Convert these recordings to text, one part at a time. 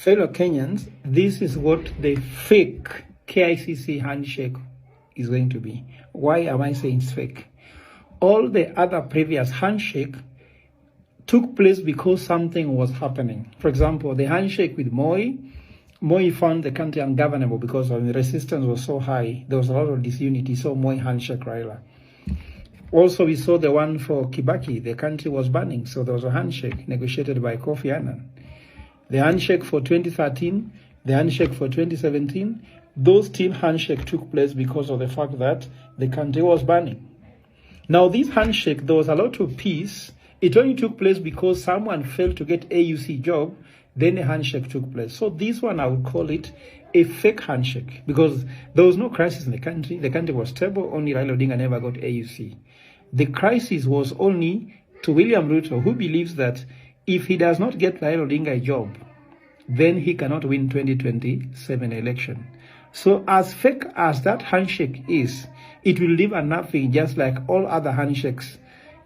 Fellow Kenyans, this is what the fake KICC handshake is going to be. Why am I saying it's fake? All the other previous handshake took place because something was happening. For example, the handshake with Moi found the country ungovernable because the resistance was so high. There was a lot of disunity, so Moi handshake Raila. Also, we saw the one for Kibaki. The country was burning, so there was a handshake negotiated by Kofi Annan. The handshake for 2013, the handshake for 2017, those still handshake took place because of the fact that the country was burning. Now, this handshake, there was a lot of peace. It only took place because someone failed to get AUC job, then a handshake took place. So this one, I would call it a fake handshake because there was no crisis in the country. The country was stable, only Raila Odinga never got AUC. The crisis was only to William Ruto, who believes that if he does not get Raila Odinga a job, then he cannot win 2027 election. So as fake as that handshake is, it will deliver nothing, just like all other handshakes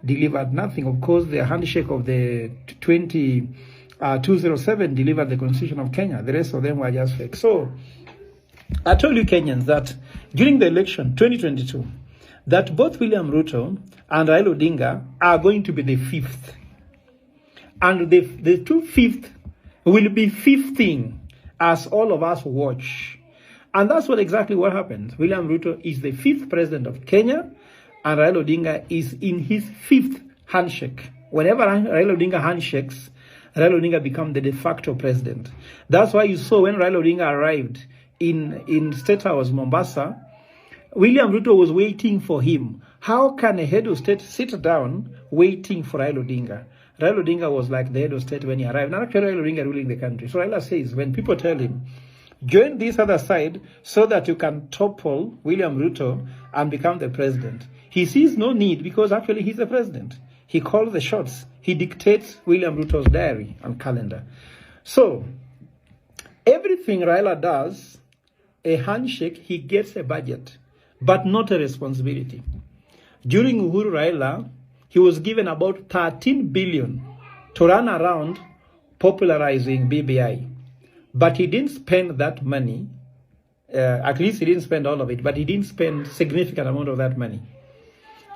delivered nothing. Of course, the handshake of the 207 delivered the Constitution of Kenya. The rest of them were just fake. So I told you Kenyans that during the election 2022, that both William Ruto and Raila Odinga are going to be the fifth. And the two fifth will be 15 as all of us watch. And that's exactly what happened. William Ruto is the fifth president of Kenya, and Raila Odinga is in his fifth handshake. Whenever Raila Odinga handshakes, Raila Odinga becomes the de facto president. That's why you saw when Raila Odinga arrived in State House, Mombasa, William Ruto was waiting for him. How can a head of state sit down waiting for Raila Odinga? Raila Odinga was like the head of state when he arrived. Now actually Raila Odinga ruling the country. So Raila says, when people tell him, join this other side so that you can topple William Ruto and become the president, he sees no need because actually he's the president. He calls the shots. He dictates William Ruto's diary and calendar. So everything Raila does, a handshake, he gets a budget, but not a responsibility. During Uhuru Raila, he was given about 13 billion to run around popularizing BBI. But he didn't spend that money. At least he didn't spend all of it, but he didn't spend significant amount of that money.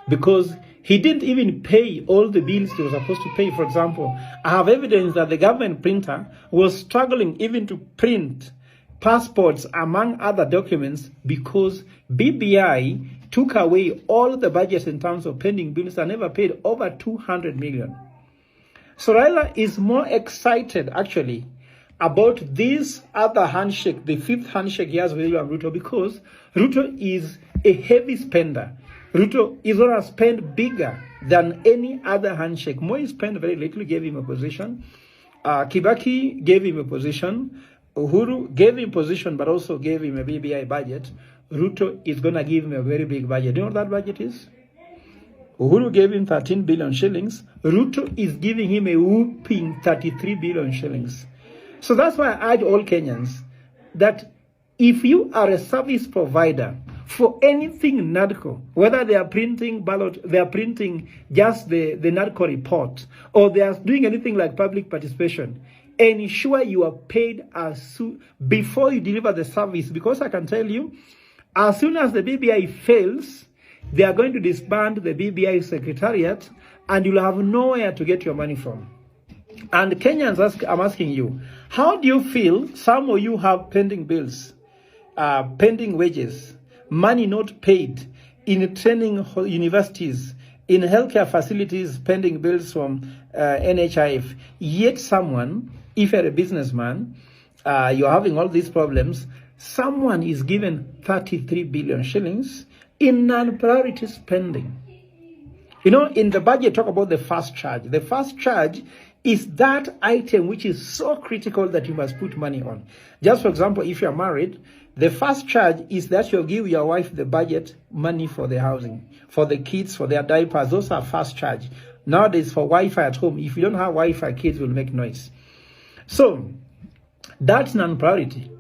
Because he didn't even pay all the bills he was supposed to pay. For example, I have evidence that the government printer was struggling even to print passports among other documents because BBI took away all the budgets in terms of pending bills and never paid over 200 million. So Raila is more excited actually about this other handshake, the fifth handshake he has with William Ruto, because Ruto is a heavy spender. Ruto is going to spend bigger than any other handshake. Moi spent very little, gave him a position. Kibaki gave him a position. Uhuru gave him position, but also gave him a BBI budget. Ruto is going to give him a very big budget. Do you know what that budget is? Uhuru gave him 13 billion shillings. Ruto is giving him a whooping 33 billion shillings. So that's why I urge all Kenyans that if you are a service provider for anything NADCO, whether they are printing ballot, they are printing just the NADCO report, or they are doing anything like public participation, ensure you are paid as soon before you deliver the service. Because I can tell you, as soon as the BBI fails, they are going to disband the BBI secretariat and you'll have nowhere to get your money from. And Kenyans, I'm asking you, how do you feel some of you have pending bills, pending wages, money not paid, in training universities, in healthcare facilities, pending bills from NHIF, yet someone, if you're a businessman, you're having all these problems, someone is given 33 billion shillings in non-priority spending. You know, in the budget, talk about the first charge. The first charge is that item which is so critical that you must put money on. Just for example, if you're married, the first charge is that you give your wife the budget money for the housing, for the kids, for their diapers. Those are first charge. Nowadays, for Wi-Fi at home, if you don't have Wi-Fi, kids will make noise. So that's non-priority.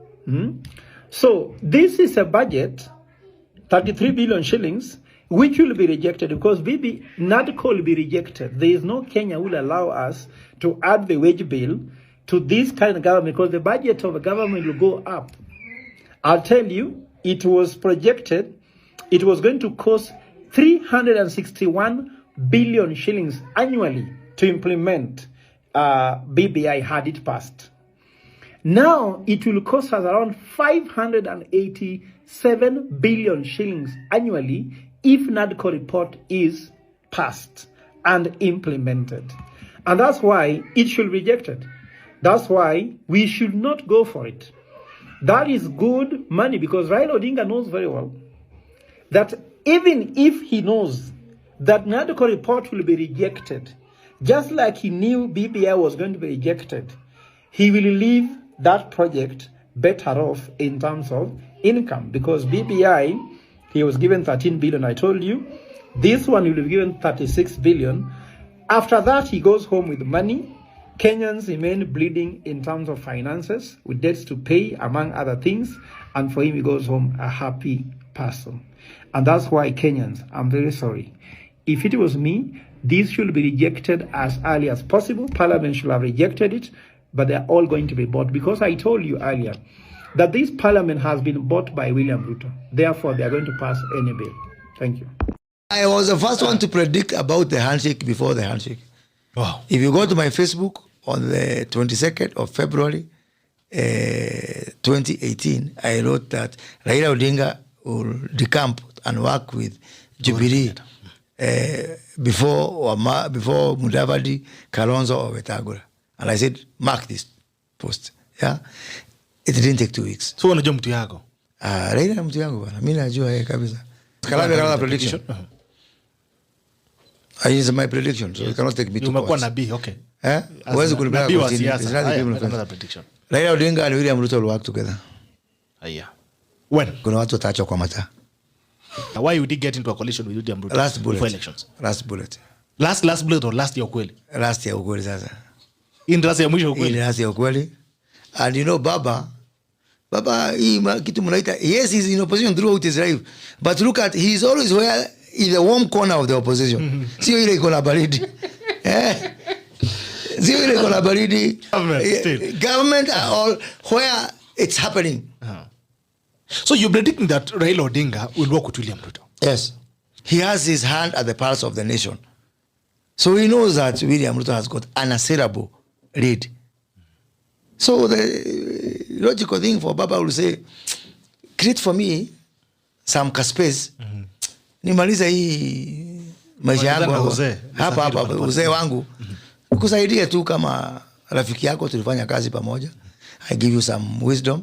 So this is a budget, 33 billion shillings, which will be rejected because NADCO will be rejected. There is no Kenya will allow us to add the wage bill to this kind of government, because the budget of the government will go up. I'll tell you, it was projected, it was going to cost 361 billion shillings annually to implement BBI had it passed. Now it will cost us around 587 billion shillings annually if NADCO report is passed and implemented. And that's why it should be rejected. That's why we should not go for it. That is good money, because Raila Odinga knows very well that even if he knows that NADCO report will be rejected, just like he knew BBI was going to be rejected, he will leave that project better off in terms of income, because BBI, he was given 13 billion, I told you. This one will be given 36 billion. After that, he goes home with money. Kenyans remain bleeding in terms of finances, with debts to pay, among other things. And for him, he goes home a happy person. And that's why Kenyans, I'm very sorry. If it was me, this should be rejected as early as possible. Parliament should have rejected it, but they're all going to be bought. Because I told you earlier that this parliament has been bought by William Ruto. Therefore, they are going to pass any bill. Thank you. I was the first one to predict about the handshake before the handshake. Wow. If you go to my Facebook on the 22nd of February 2018, I wrote that Raila Odinga will decamp and work with Jubilee before Mudavadi, Kalonzo, or Wetangula. And I said, mark this post. Yeah, it didn't take 2 weeks. So unajua mtu yako? Raila mtu yangu bana. Mimi najua yeye kabisa. Kalame kama prediction. I use my prediction, so you cannot take me to court. Umekuwa nabii, okay. Huwezi kunibeba nabii wa kotini. siasa. Another prediction. Raila Odinga and William Ruto will work together. Aya. When? Kuna watu wataachwa kwa mata. Why would he get into a coalition with William Ruto Last bullet. before elections? Last bullet. Last bullet or last ya ukweli? Last ya ukweli sasa. Hii ndio last ya mwisho ukweli. Hii last ya ukweli. And you know Baba hii kitu mnaita, yes, he's in opposition throughout his life, but look at, he's always where in the warm corner of the opposition. Sio ile iko na baridi. Sio ile iko na baridi. Government are all where it's happening. So you're predicting that Raila Odinga will work with William Ruto? Yes. He has his hand at the pulse of the nation. So he knows that William Ruto has got an unassailable lead. So the logical thing for Baba will say, create for me some space. Nimaliza hii maisha yangu hapa uzee wangu. Kusaidia tu kama rafiki yako, tulifanya kazi pamoja. I give you some wisdom.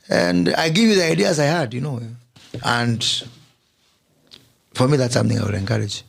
And I give you the ideas I had, you know. And for me, that's something I would encourage.